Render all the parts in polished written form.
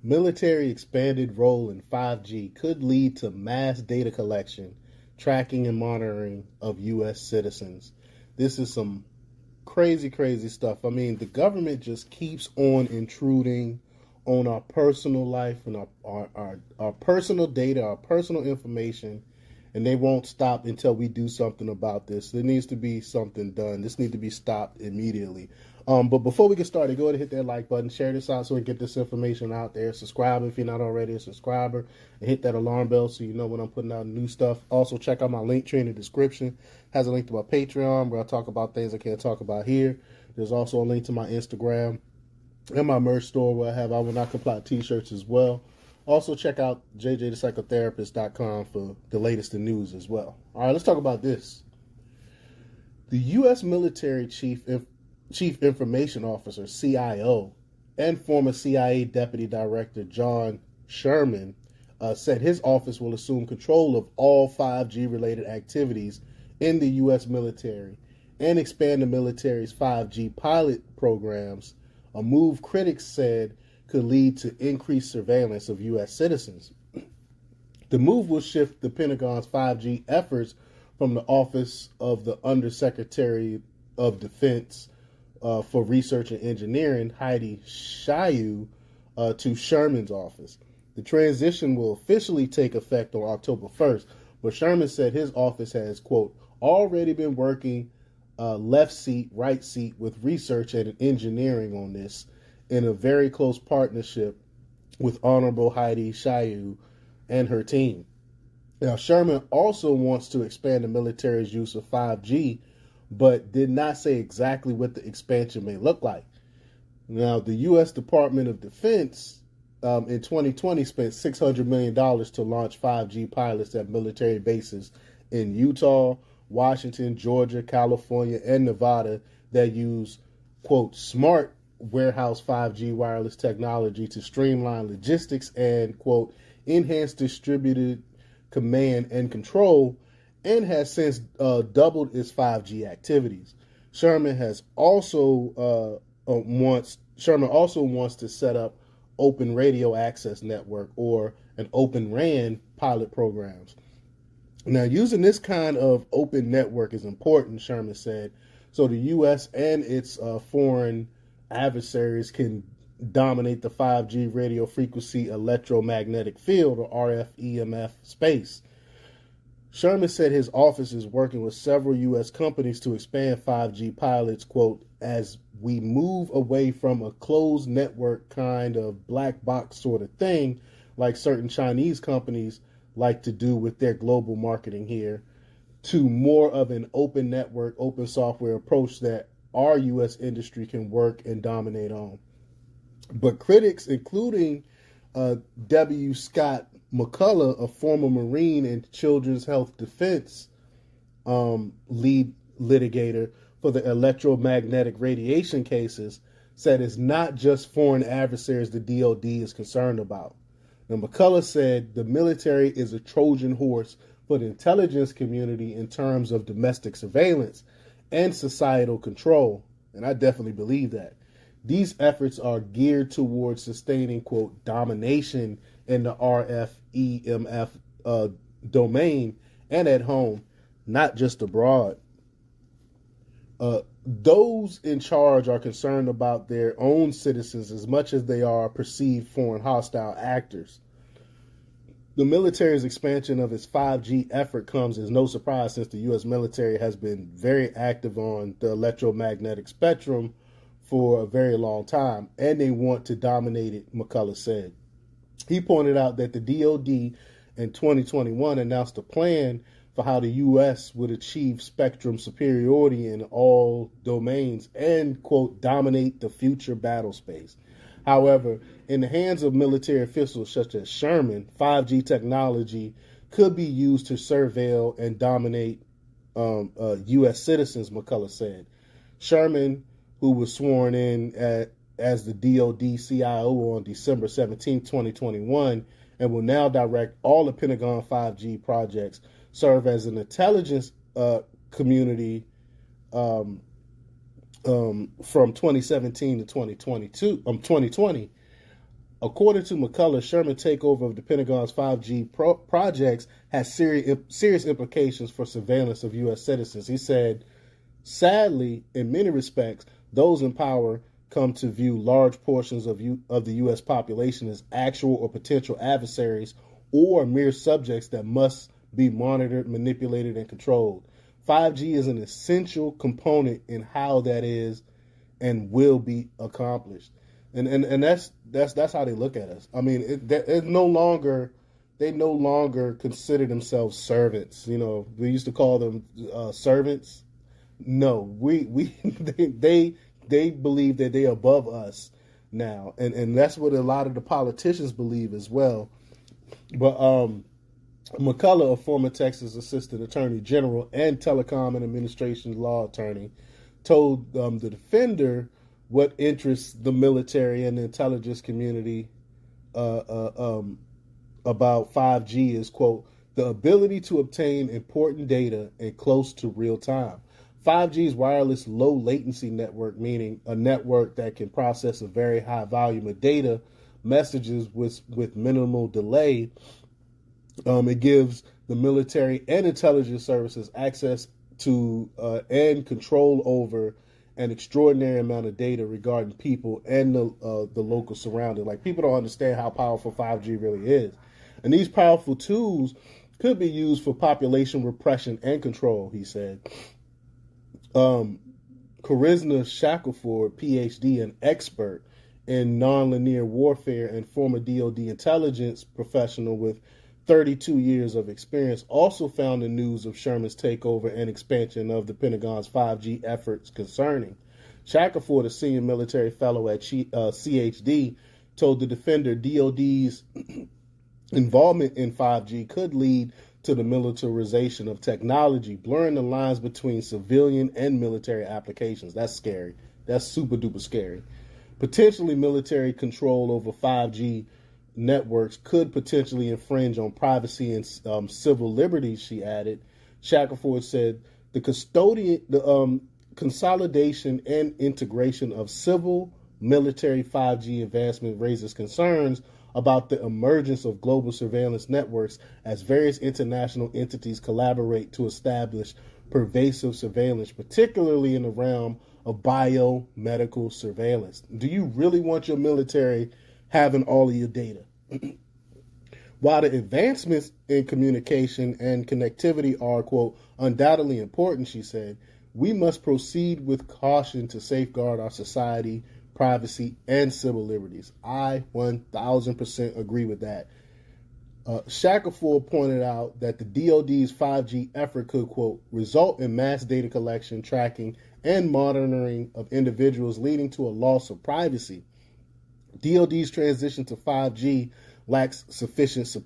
Military expanded role in 5G could lead to mass data collection, tracking, and monitoring of U.S. citizens. This is some crazy, crazy stuff. I mean, the government just keeps on intruding on our personal life and our personal data, our personal information, and they won't stop until we do something about this. There needs to be something done. This needs to be stopped immediately. But before we get started, go ahead and hit that like button, share this out so we can get this information out there. Subscribe if you're not already a subscriber, and hit that alarm bell so you know when I'm putting out new stuff. Also, check out my link tree in the description. It has a link to my Patreon where I talk about things I can't talk about here. There's also a link to my Instagram and my merch store where I have I Will Not Comply t-shirts as well. Also, check out jjthepsychotherapist.com for the latest in news as well. All right, let's talk about this. The U.S. military chief information officer, CIO, and former CIA deputy director John Sherman said his office will assume control of all 5G-related activities in the U.S. military and expand the military's 5G pilot programs, a move critics said could lead to increased surveillance of U.S. citizens. The move will shift the Pentagon's 5G efforts from the Office of the Undersecretary of Defense for Research and Engineering, Heidi Shyu, to Sherman's office. The transition will officially take effect on October 1st, but Sherman said his office has, quote, already been working left seat, right seat with research and engineering on this in a very close partnership with Honorable Heidi Shyu and her team. Now, Sherman also wants to expand the military's use of 5G, but did not say exactly what the expansion may look like. Now, the U.S. Department of Defense in 2020 spent $600 million to launch 5G pilots at military bases in Utah, Washington, Georgia, California, and Nevada that use, quote, smart warehouse 5G wireless technology to streamline logistics and, quote, enhance distributed command and control, and has since doubled its 5G activities. Sherman also wants to set up open radio access network or an open RAN pilot programs. Now, using this kind of open network is important, Sherman said, so the U.S. and its foreign adversaries can dominate the 5G radio frequency electromagnetic field, or RF-EMF space. Sherman said his office is working with several U.S. companies to expand 5G pilots, quote, as we move away from a closed network kind of black box sort of thing, like certain Chinese companies like to do with their global marketing here, to more of an open network, open software approach that our U.S. industry can work and dominate on. But critics, including W. Scott McCullough, a former Marine and Children's Health Defense lead litigator for the electromagnetic radiation cases, said it's not just foreign adversaries the DoD is concerned about. Now, McCullough said the military is a Trojan horse for the intelligence community in terms of domestic surveillance and societal control, and I definitely believe that. These efforts are geared towards sustaining, quote, domination in the RF-EMF domain and at home, not just abroad. Those in charge are concerned about their own citizens as much as they are perceived foreign hostile actors. The military's expansion of its 5G effort comes as no surprise since the U.S. military has been very active on the electromagnetic spectrum for a very long time, and they want to dominate it, McCullough said. He pointed out that the DoD in 2021 announced a plan for how the U.S. would achieve spectrum superiority in all domains and, quote, dominate the future battle space. However, in the hands of military officials such as Sherman, 5G technology could be used to surveil and dominate U.S. citizens, McCullough said. Sherman, who was sworn in as the DoD CIO on December 17, 2021, and will now direct all the Pentagon 5G projects, serve as an intelligence community from 2017 to 2020. According to McCullough, Sherman's takeover of the Pentagon's 5G projects has serious implications for surveillance of U.S. citizens. He said, sadly, in many respects, those in power come to view large portions of the U.S. population as actual or potential adversaries or mere subjects that must be monitored, manipulated, and controlled. 5G is an essential component in how that is and will be accomplished. And that's how they look at us. I mean, they no longer consider themselves servants. You know, we used to call them servants. No, they believe that they're above us now, and that's what a lot of the politicians believe as well. But McCullough, a former Texas Assistant Attorney General and Telecom and Administration Law Attorney, told the Defender what interests the military and the intelligence community about 5G is, quote, the ability to obtain important data in close to real time. 5G's wireless low latency network, meaning a network that can process a very high volume of data messages with minimal delay. It gives the military and intelligence services access to and control over an extraordinary amount of data regarding people and the local surrounding. Like, people don't understand how powerful 5G really is. And these powerful tools could be used for population repression and control, he said. Karizna Shackelford, PhD, an expert in nonlinear warfare and former DoD intelligence professional with 32 years of experience, also found the news of Sherman's takeover and expansion of the Pentagon's 5G efforts concerning. Shackelford, a senior military fellow at CHD, told the Defender DoD's involvement in 5G could lead to the militarization of technology, blurring the lines between civilian and military applications. That's scary. That's super duper scary. Potentially, military control over 5G networks could potentially infringe on privacy and civil liberties, she added. Shackelford said the consolidation and integration of civil military 5G advancement raises concerns about the emergence of global surveillance networks as various international entities collaborate to establish pervasive surveillance, particularly in the realm of biomedical surveillance. Do you really want your military having all of your data? While the advancements in communication and connectivity are, quote, undoubtedly important, she said, we must proceed with caution to safeguard our society, privacy, and civil liberties. I 1,000% agree with that. Shackelford pointed out that the DoD's 5G effort could, quote, result in mass data collection, tracking, and monitoring of individuals, leading to a loss of privacy. DoD's transition to 5G lacks sufficient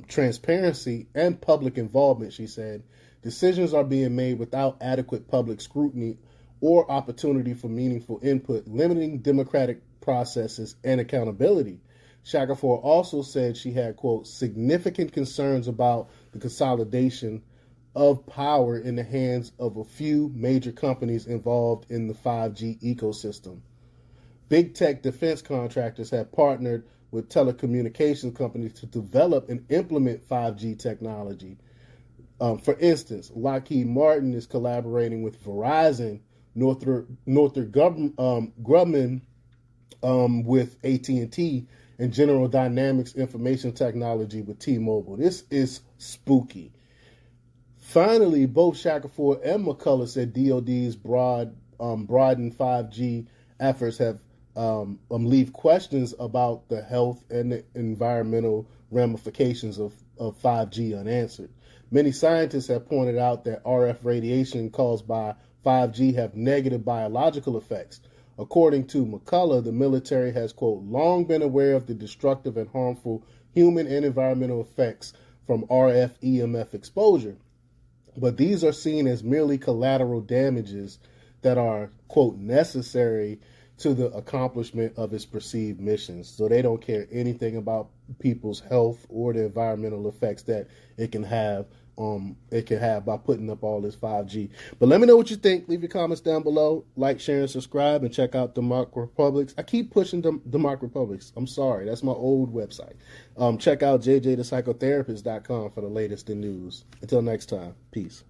transparency and public involvement, she said. Decisions are being made without adequate public scrutiny or opportunity for meaningful input, limiting democratic processes and accountability. Shackelford also said she had, quote, significant concerns about the consolidation of power in the hands of a few major companies involved in the 5G ecosystem. Big tech defense contractors have partnered with telecommunications companies to develop and implement 5G technology. For instance, Lockheed Martin is collaborating with Verizon, Northrop Grumman with AT&T, and General Dynamics Information Technology with T-Mobile. This is spooky. Finally, both Shackelford and McCullough said DoD's broadened 5G efforts have leave questions about the health and the environmental ramifications of 5G unanswered. Many scientists have pointed out that RF radiation caused by 5G have negative biological effects. According to McCullough, the military has, quote, long been aware of the destructive and harmful human and environmental effects from RF-EMF exposure, but these are seen as merely collateral damages that are, quote, necessary to the accomplishment of its perceived missions. So they don't care anything about people's health or the environmental effects that it can have it can have by putting up all this 5G. But let me know what you think. Leave your comments down below. Like, share, and subscribe, and check out Democratic Republics. I keep pushing Democratic Republics. I'm sorry. That's my old website. Check out jjthepsychotherapist.com for the latest in news. Until next time, peace.